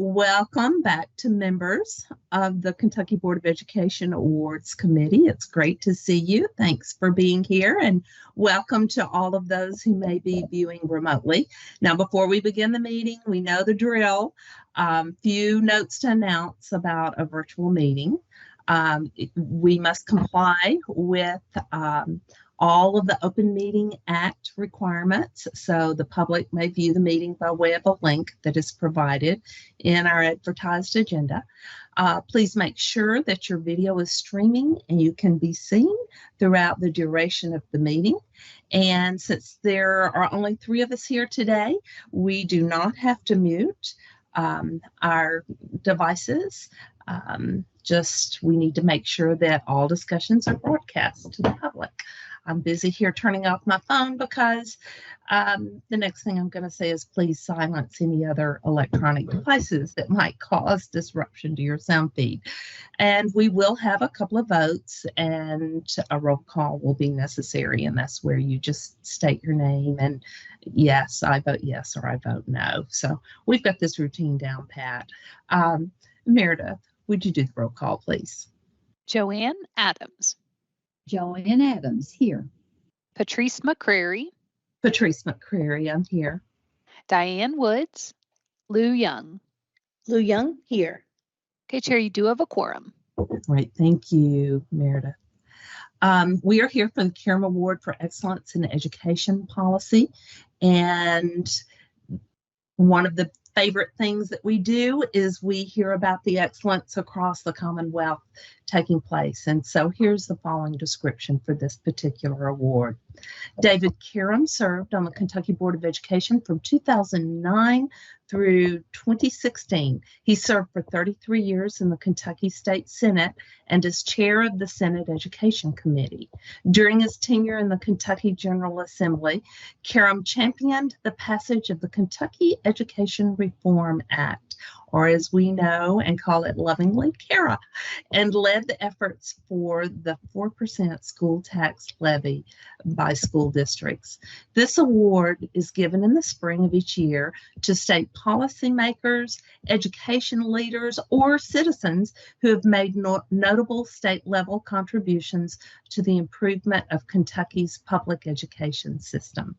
Welcome back to members of the Kentucky Board of Education Awards Committee. It's great to see you. Thanks for being here, and welcome to all of those who may be viewing remotely. Now, before we begin the meeting, we know the drill. Few notes to announce about a virtual meeting. We must comply with all of the Open Meeting Act requirements, so the public may view the meeting by way of a link that is provided in our advertised agenda. Please make sure that your video is streaming and you can be seen throughout the duration of the meeting. And since there are only 3 of us here today, we do not have to mute our devices. We need to make sure that all discussions are broadcast to the public. I'm busy here turning off my phone because the next thing I'm going to say is please silence any other electronic devices that might cause disruption to your sound feed. And we will have a couple of votes and a roll call will be necessary, and that's where you just state your name and yes, I vote yes or I vote no. So we've got this routine down pat. Meredith, would you do the roll call, please? Joanne Adams. Joanne Adams, here. Patrice McCrary. Patrice McCrary, I'm here. Diane Woods. Lou Young. Lou Young, here. Okay, Chair, you do have a quorum. Right, thank you, Meredith. We are here for the Kiram Award for Excellence in Education Policy, and one of the favorite things that we do is we hear about the excellence across the Commonwealth taking place. And so here's the following description for this particular award. David Kiram served on the Kentucky Board of Education from 2009 through 2016. He served for 33 years in the Kentucky State Senate and as chair of the Senate Education Committee. During his tenure in the Kentucky General Assembly, Kiram championed the passage of the Kentucky Education Reform Act, or as we know and call it lovingly, KERA, and led the efforts for the 4% school tax levy by school districts. This award is given in the spring of each year to state policymakers, education leaders, or citizens who have made notable state-level contributions to the improvement of Kentucky's public education system.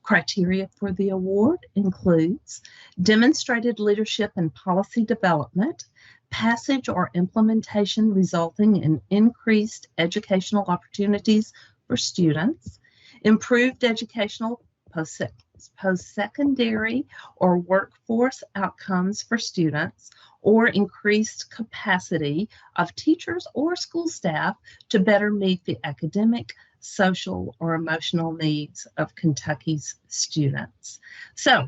Criteria for the award includes demonstrated leadership in policy development, passage or implementation resulting in increased educational opportunities for students, improved educational post-secondary or workforce outcomes for students, or increased capacity of teachers or school staff to better meet the academic, social, or emotional needs of Kentucky's students. So,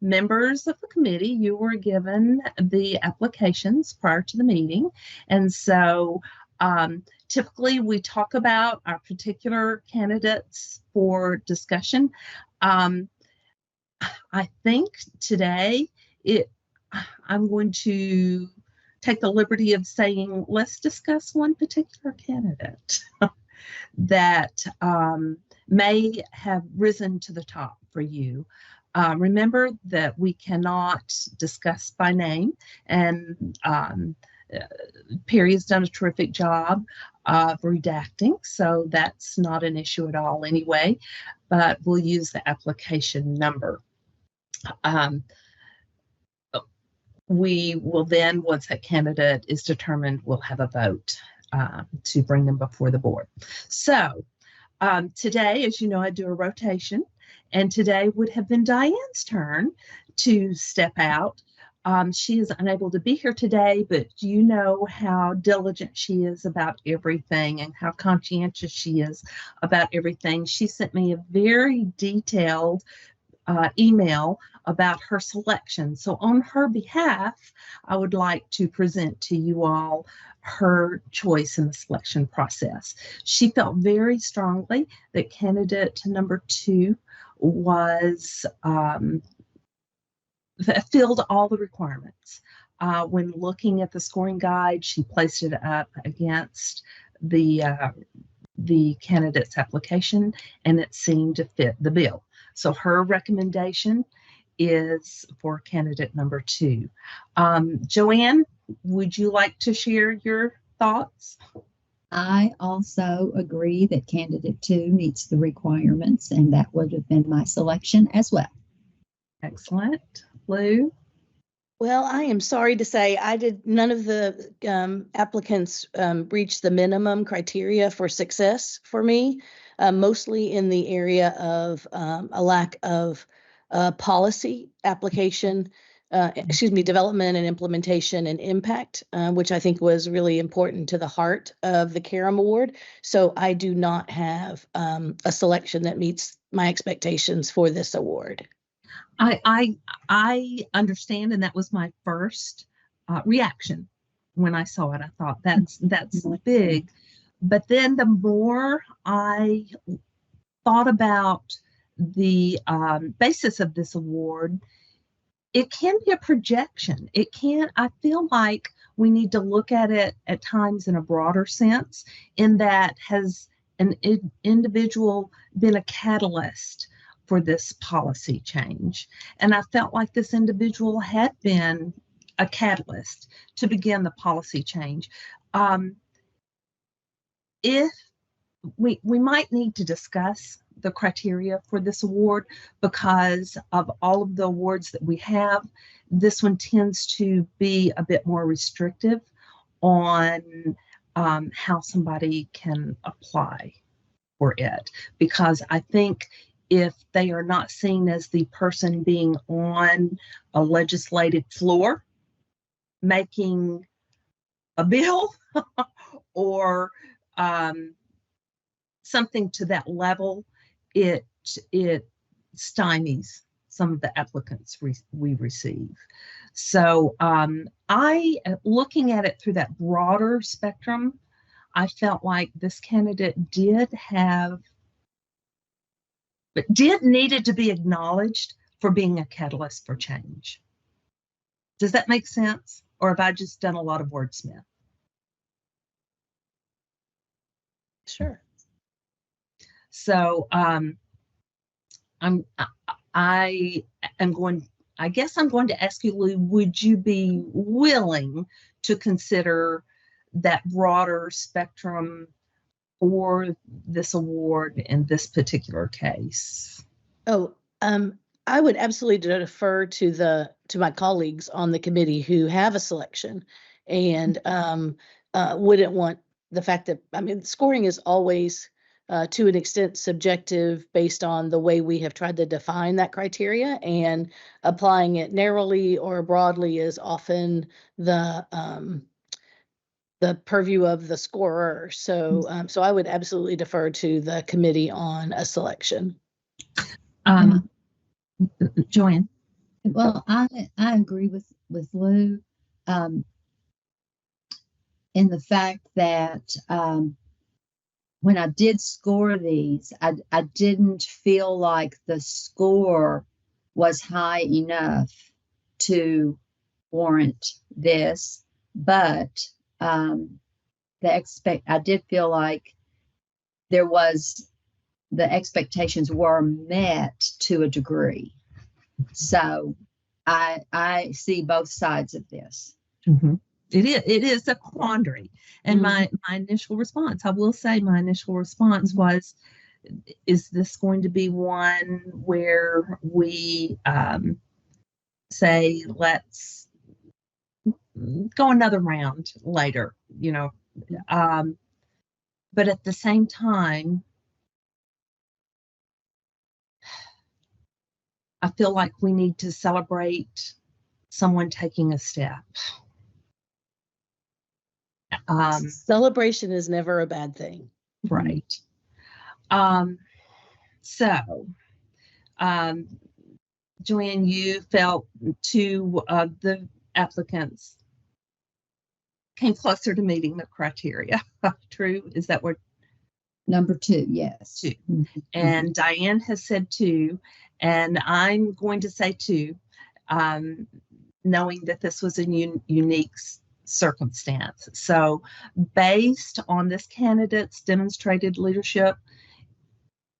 members of the committee, you were given the applications prior to the meeting, and so typically we talk about our particular candidates for discussion. I think today I'm going to take the liberty of saying let's discuss one particular candidate that may have risen to the top for you. Remember that we cannot discuss by name, and Perry has done a terrific job of redacting, so that's not an issue at all anyway, but we'll use the application number. We will then, once that candidate is determined, we'll have a vote to bring them before the board. So today, as you know, I do a rotation, and today would have been Diane's turn to step out. She is unable to be here today, but you know how diligent she is about everything and how conscientious she is about everything. She sent me a very detailed email about her selection. So on her behalf, I would like to present to you all her choice in the selection process. She felt very strongly that candidate number 2 was filled all the requirements. When looking at the scoring guide, she placed it up against the candidate's application, and it seemed to fit the bill. So her recommendation is for candidate number 2. Joanne, would you like to share your thoughts? I also agree that candidate 2 meets the requirements, and that would have been my selection as well. Excellent. Lou? Well, I am sorry to say none of the applicants reached the minimum criteria for success for me, mostly in the area of a lack of policy application, development and implementation and impact, which I think was really important to the heart of the Karam Award. So I do not have a selection that meets my expectations for this award. I understand, and that was my first reaction when I saw it. I thought that's big, but then the more I thought about the basis of this award, it can be a projection. It can. I feel like we need to look at it at times in a broader sense. In that, has an individual been a catalyst for this policy change? And I felt like this individual had been a catalyst to begin the policy change. If we might need to discuss the criteria for this award, because of all of the awards that we have, this one tends to be a bit more restrictive on how somebody can apply for it, because I think if they are not seen as the person being on a legislative floor making a bill or something to that level, it stymies some of the applicants we receive. So looking at it through that broader spectrum, I felt like this candidate did needed to be acknowledged for being a catalyst for change. Does that make sense? Or have I just done a lot of wordsmith? Sure. So I guess I'm going to ask you, Lou, would you be willing to consider that broader spectrum for this award in this particular case? Oh, I would absolutely defer to my colleagues on the committee who have a selection, and wouldn't want the fact that, scoring is always to an extent subjective based on the way we have tried to define that criteria, and applying it narrowly or broadly is often the purview of the scorer. So I would absolutely defer to the committee on a selection. Joanne? Well, I agree with Lou in the fact that when I did score these, I didn't feel like the score was high enough to warrant this, but I did feel like the expectations were met to a degree. So I see both sides of this. Mm-hmm. It is a quandary. And my initial response, I will say my initial response was, is this going to be one where we say, let's go another round later, but at the same time, I feel like we need to celebrate someone taking a step. Celebration is never a bad thing. Right. So, Joanne, you felt two of the applicants came closer to meeting the criteria. True? Is that what? Number 2, yes. 2. And Diane has said 2, and I'm going to say 2, knowing that this was a unique circumstance. So based on this candidate's demonstrated leadership,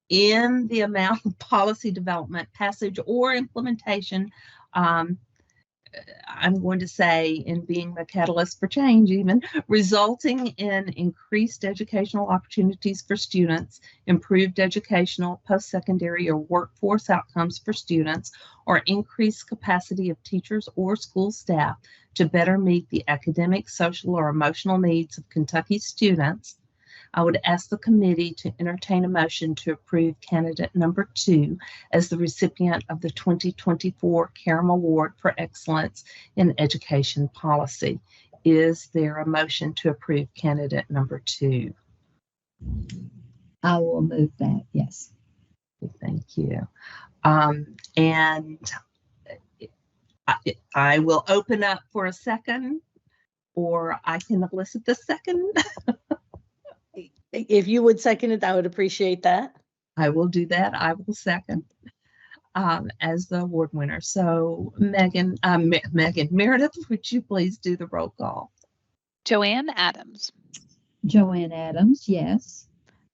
in the amount of policy development, passage, or implementation. I'm going to say in being the catalyst for change, even resulting in increased educational opportunities for students, improved educational, post-secondary, or workforce outcomes for students, or increased capacity of teachers or school staff to better meet the academic, social, or emotional needs of Kentucky students. I would ask the committee to entertain a motion to approve candidate number 2 as the recipient of the 2024 Karam Award for Excellence in Education Policy. Is there a motion to approve candidate number 2? I will move that. Yes. Thank you. And I will open up for a second, or I can elicit the second. If you would second it, I would appreciate that. I will do that. I will second as the award winner. So Meredith, would you please do the roll call? Joanne Adams, Joanne Adams, yes.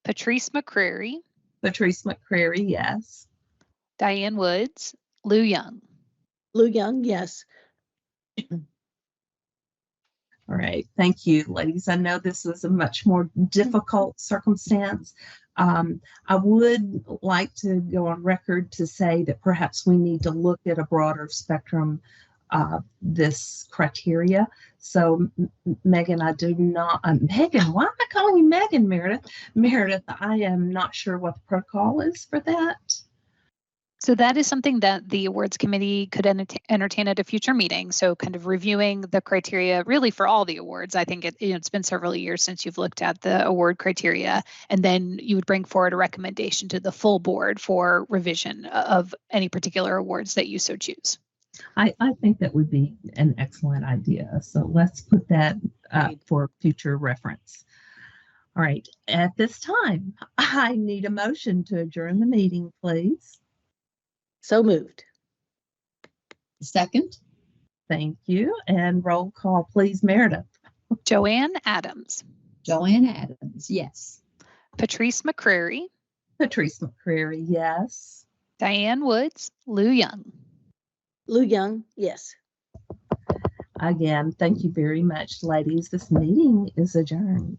Patrice McCrary, Patrice McCrary, yes. Diane Woods, Lou Young. Lou Young, yes. All right, thank you, ladies. I know this was a much more difficult circumstance. I would like to go on record to say that perhaps we need to look at a broader spectrum of this criteria. So, Megan, I do not, Megan, why am I calling you Megan, Meredith? Meredith, I am not sure what the protocol is for that. So that is something that the awards committee could entertain at a future meeting. So kind of reviewing the criteria really for all the awards. I think it's been several years since you've looked at the award criteria, and then you would bring forward a recommendation to the full board for revision of any particular awards that you so choose. I think that would be an excellent idea. So let's put that for future reference. All right, at this time, I need a motion to adjourn the meeting, please. So moved. Second. Thank you. And roll call, please, Meredith. Joanne Adams, Joanne Adams, yes. Patrice McCrary, Patrice McCrary, yes. Diane Woods, Lou Young. Lou Young, yes. Again, thank you very much, ladies. This meeting is adjourned.